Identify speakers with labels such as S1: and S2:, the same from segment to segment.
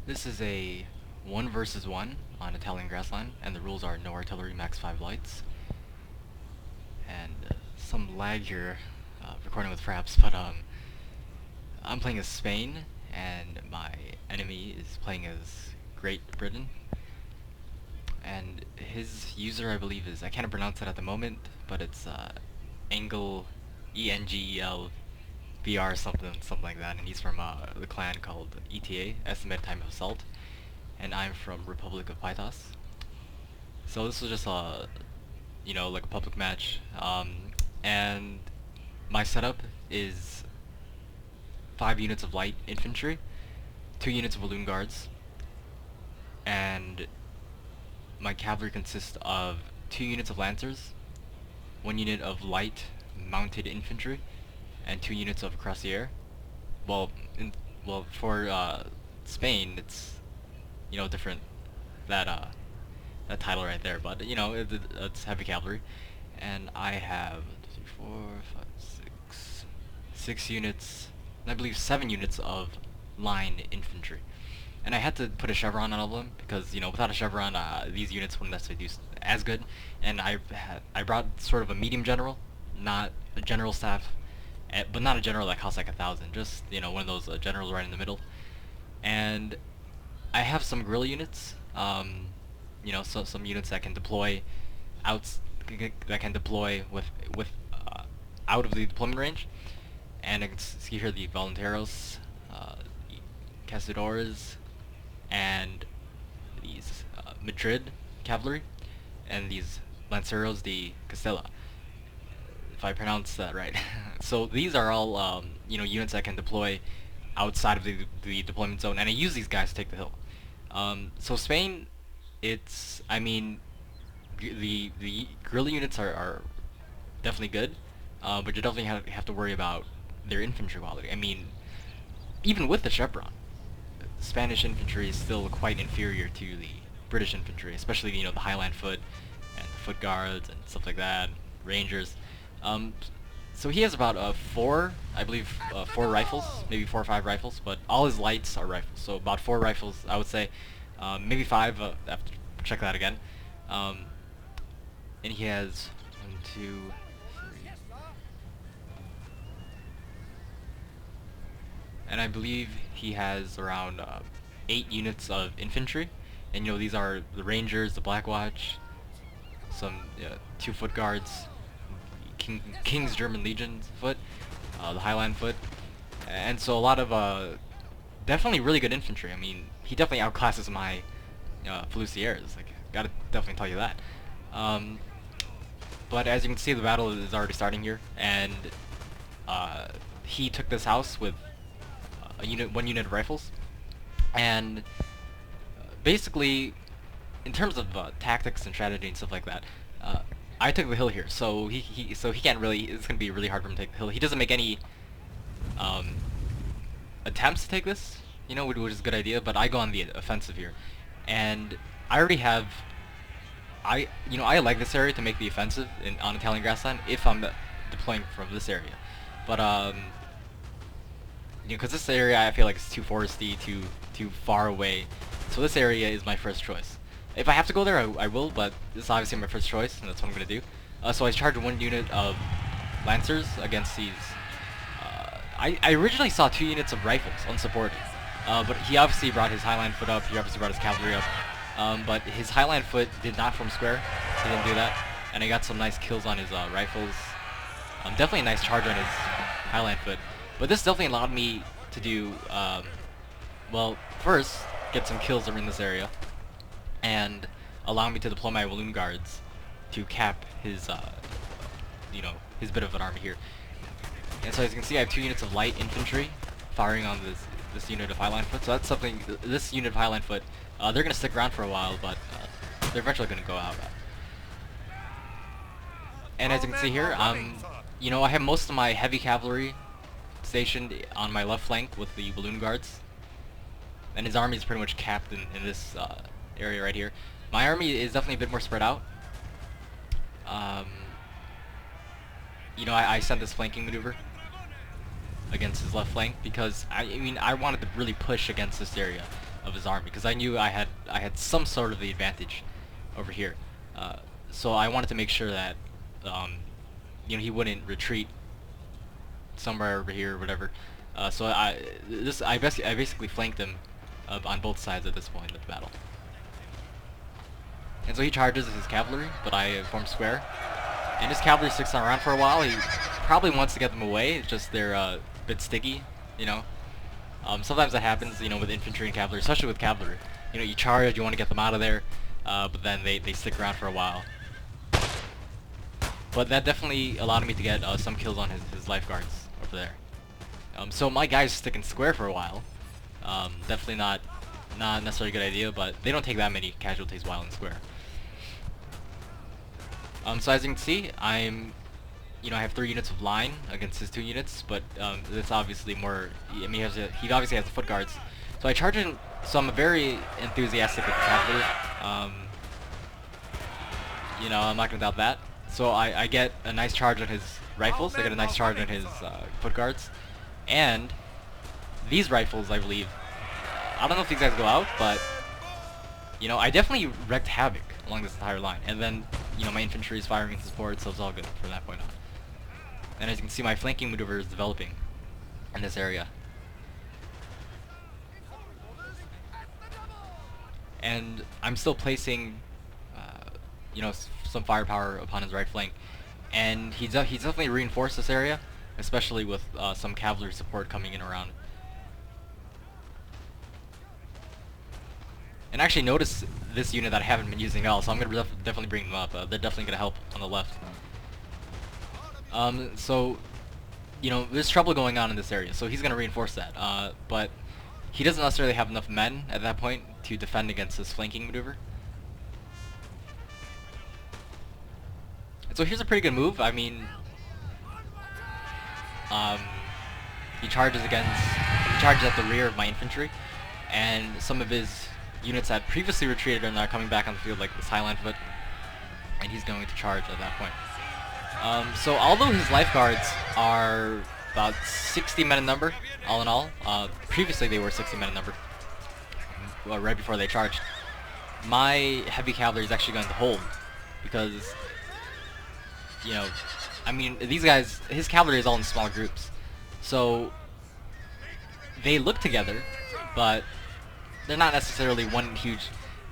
S1: This is a 1 versus 1 on Italian grassland, and the rules are no artillery, max 5 lights. And some lag here, recording with Fraps, but I'm playing as Spain, and my enemy is playing as Great Britain. And his user, I believe, is, I can't pronounce it at the moment, but it's Engel, BR something like that, and he's from the clan called ETA, Estimated Time of Assault, and I'm from Republic of Pythos. So this was just like a public match, and my setup is 5 units of light infantry, 2 units of balloon guards, and my cavalry consists of 2 units of lancers, 1 unit of light mounted infantry, and 2 units of cuirassiers. Well, for Spain, it's different, that title right there, but it's heavy cavalry, and I have 2, 3, 4, 5, 6 units, and I believe 7 units of line infantry. And I had to put a chevron on all of them because without a chevron, these units wouldn't necessarily do as good. And I brought sort of a medium general, not a general staff, but not a general that costs like 1,000. Just one of those generals right in the middle. And I have some guerrilla units. So some units that can deploy with out of the deployment range. And I can see here the volunteros, the cazadores, and these Madrid cavalry, and these lanceros de Castilla, if I pronounce that right. So these are all units that can deploy outside of the deployment zone, and I use these guys to take the hill. So Spain, it's the guerrilla units are definitely good, but you definitely have to worry about their infantry quality. I mean, even with the chevron, Spanish infantry is still quite inferior to the British infantry, especially the Highland foot and the foot guards and stuff like that, rangers. So he has about 4 rifles, maybe 4 or 5 rifles, but all his lights are rifles. So about 4 rifles, I would say, maybe 5. I have to check that again. And he has 1, 2, 3. And I believe he has around 8 units of infantry, and these are the Rangers, the Black Watch, some 2 foot guards, King's German Legion foot, the Highland foot, and so a lot of definitely really good infantry. I mean, he definitely outclasses my Flusieres. Like, gotta definitely tell you that. But as you can see, the battle is already starting here, and he took this house with 1 unit of rifles, and basically, in terms of tactics and strategy and stuff like that, I took the hill here, so he can't really. It's gonna be really hard for him to take the hill. He doesn't make any attempts to take this, which is a good idea. But I go on the offensive here, and I already have. I like this area to make the offensive on Italian grassland if I'm deploying from this area, but because this area I feel like is too foresty, too far away. So this area is my first choice. If I have to go there, I will, but this is obviously my first choice, and that's what I'm going to do. So I charged 1 unit of lancers against these. I originally saw 2 units of rifles, unsupported. But he obviously brought his Highland foot up, he obviously brought his cavalry up. But his Highland foot did not form square, he didn't do that. And I got some nice kills on his rifles. Definitely a nice charge on his Highland foot. But this definitely allowed me to do, well, first, get some kills in this area, and allow me to deploy my balloon guards to cap his, his bit of an army here. And so as you can see, I have 2 units of light infantry firing on this unit of Highland foot. So that's something, this unit of Highland foot, they're going to stick around for a while, but they're eventually going to go out. And as you can see here, I have most of my heavy cavalry stationed on my left flank with the balloon guards, and his army is pretty much capped in this area right here. My army is definitely a bit more spread out. I sent this flanking maneuver against his left flank because I wanted to really push against this area. of his army, because I knew I had some sort of the advantage over here. So I wanted to make sure that he wouldn't retreat somewhere over here or whatever. So I basically flanked him on both sides at this point of the battle. And so he charges his cavalry, but I form square. And his cavalry sticks around for a while. He probably wants to get them away. It's just they're a bit sticky, you know. Sometimes that happens, you know, with infantry and cavalry, especially with cavalry. You know, you charge, you want to get them out of there, but then they stick around for a while. But that definitely allowed me to get some kills on his lifeguards over there. So my guys stick in square for a while. Definitely not necessarily a good idea, but they don't take that many casualties while in square. So as you can see, I have 3 units of line against his 2 units, but that's obviously more. I mean, he obviously has the foot guards. So I charge in. So I'm very enthusiastic with the cavalry. I'm not gonna doubt that. So I get a nice charge on his rifles. I get a nice charge on his foot guards, and these rifles, I believe. I don't know if these guys go out, but I definitely wreaked havoc along this entire line. And then my infantry is firing in support, so it's all good from that point on. And as you can see, my flanking maneuver is developing in this area. And I'm still placing, some firepower upon his right flank. And he's definitely reinforced this area, especially with some cavalry support coming in around. And actually notice this unit that I haven't been using at all, so I'm going to definitely bring them up. They're definitely going to help on the left. So, there's trouble going on in this area, so he's going to reinforce that. But he doesn't necessarily have enough men at that point to defend against this flanking maneuver. And so here's a pretty good move. I mean, he charges at the rear of my infantry, and some of his units had previously retreated and are coming back on the field, like this Highland foot, and he's going to charge at that point. So although his lifeguards are about 60 men in number, all in all, previously they were 60 men in number, right before they charged, my heavy cavalry is actually going to hold, because, I mean, these guys, his cavalry is all in small groups, so they look together, but they're not necessarily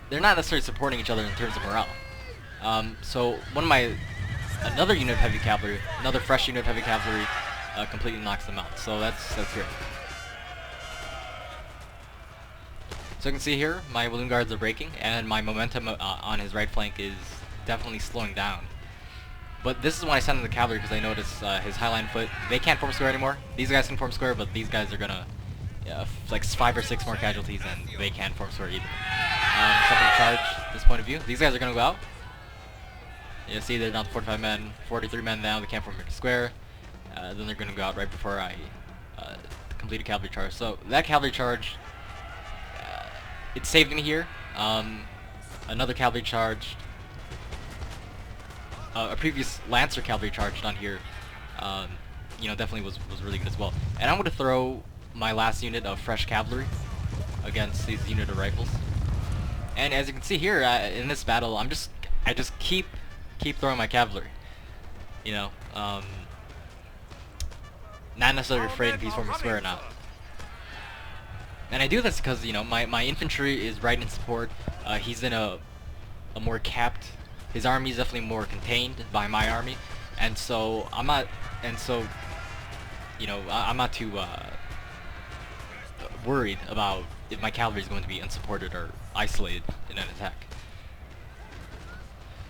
S1: they're not necessarily supporting each other in terms of morale. So another unit of heavy cavalry, another fresh unit of heavy cavalry, completely knocks them out. So that's great. So you can see here, my balloon guards are breaking, and my momentum on his right flank is definitely slowing down. But this is when I send in the cavalry, because I notice his Highland foot, they can't form square anymore. These guys can form square, but these guys are gonna like 5 or 6 more casualties, and they can't form square either. Something to charge this point of view. These guys are gonna go out. You see, they're down to 45 men, 43 men now. They can't form a square. Then they're gonna go out right before I complete a cavalry charge. So that cavalry charge, it saved me here. Another cavalry charge, a previous Lancer cavalry charge down here, definitely was really good as well. And I'm gonna throw my last unit of fresh cavalry against these unit of rifles. And as you can see here, in this battle, I just keep throwing my cavalry. Not necessarily afraid if he's forming square or not. And I do this because my infantry is right in support. He's in a more capped. His army is definitely more contained by my army, and so I'm not too worried about if my cavalry is going to be unsupported or isolated in an attack.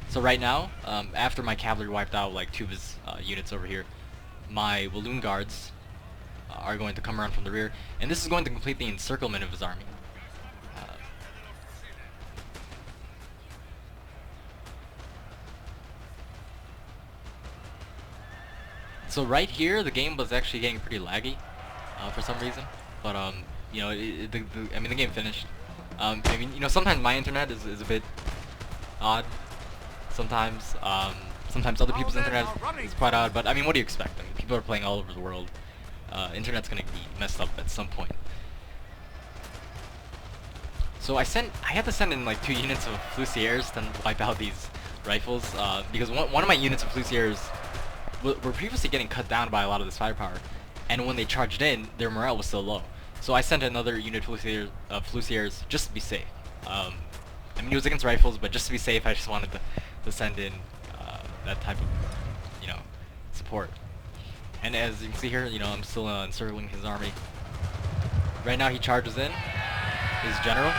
S1: So right now, after my cavalry wiped out like 2 of his units over here, my balloon guards are going to come around from the rear, and this is going to complete the encirclement of his army. So right here, the game was actually getting pretty laggy for some reason, but the game finished. Sometimes my internet is a bit odd. Sometimes other people's internet is quite odd, but I mean, what do you expect? I mean, people are playing all over the world. Internet's gonna be messed up at some point. So I had to send in like 2 units of Flusiers to wipe out these rifles, because one of my units of Flusiers were previously getting cut down by a lot of this firepower, and when they charged in, their morale was still low. So I sent another unit of Flusiers just to be safe. I mean, it was against rifles, but just to be safe, I just wanted to send in that type of, you know, support. And as you can see here, I'm still encircling his army. Right now he charges in, his general,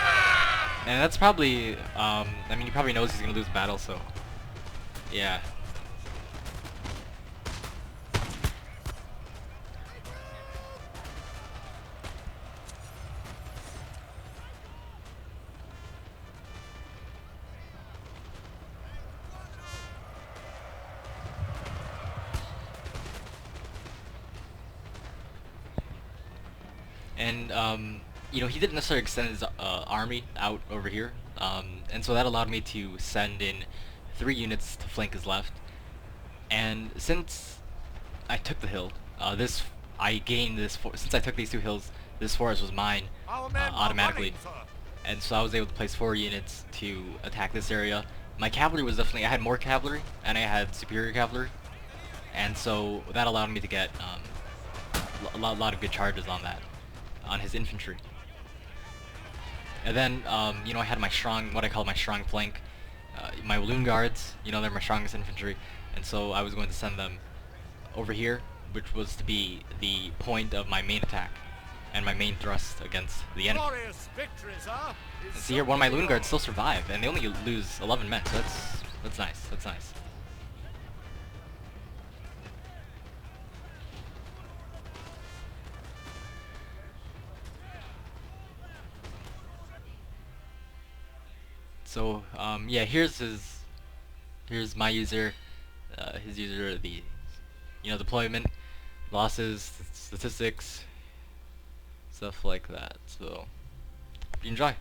S1: and that's probably, I mean, he probably knows he's gonna lose battle, so, yeah. And he didn't necessarily extend his army out over here, and so that allowed me to send in 3 units to flank his left. And since I took the hill, I gained this. Since I took these 2 hills, this forest was mine automatically, and so I was able to place 4 units to attack this area. My cavalry was definitely. I had more cavalry, and I had superior cavalry, and so that allowed me to get a lot of good charges on that. On his infantry. And then, I had what I call my strong flank, my balloon guards, they're my strongest infantry, and so I was going to send them over here, which was to be the point of my main attack, and my main thrust against the enemy. And see here, one of my balloon guards still survive, and they only lose 11 men, so that's nice, that's nice. So yeah, here's my user, his user, the deployment, losses, statistics, stuff like that. So, enjoy.